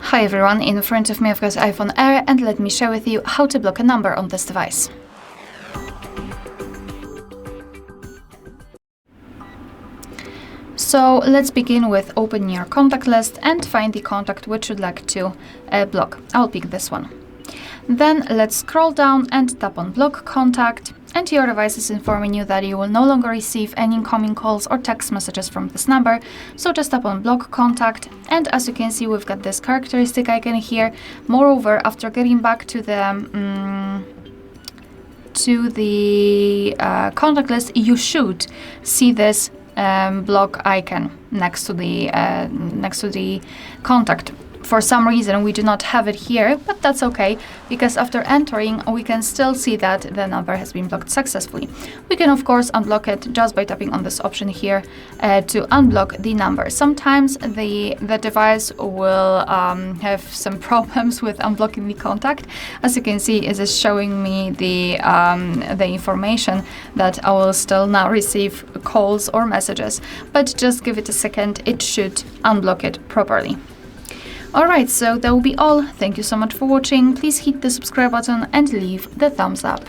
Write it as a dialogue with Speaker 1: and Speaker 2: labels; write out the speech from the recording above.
Speaker 1: Hi everyone, in front of me I've got iPhone Air and let me share with you how to block a number on this device. So let's begin with opening your contact list and find the contact which you'd like to block. I'll pick this one. Then let's scroll down and tap on block contact, and your device is informing you that you will no longer receive any incoming calls or text messages from this number. So just tap on block contact, and as you can see we've got this characteristic icon here. Moreover, after getting back to the contact list, you should see this block icon next to the contact. For some reason we do not have it here, but that's okay, because after entering we can still see that the number has been blocked successfully. We can of course unblock it just by tapping on this option here to unblock the number. Sometimes the device will have some problems with unblocking the contact. As you can see, it is showing me the information that I will still now receive calls or messages, but just give it a second, it should unblock it properly. Alright, so that will be all. Thank you so much for watching. Please hit the subscribe button and leave the thumbs up.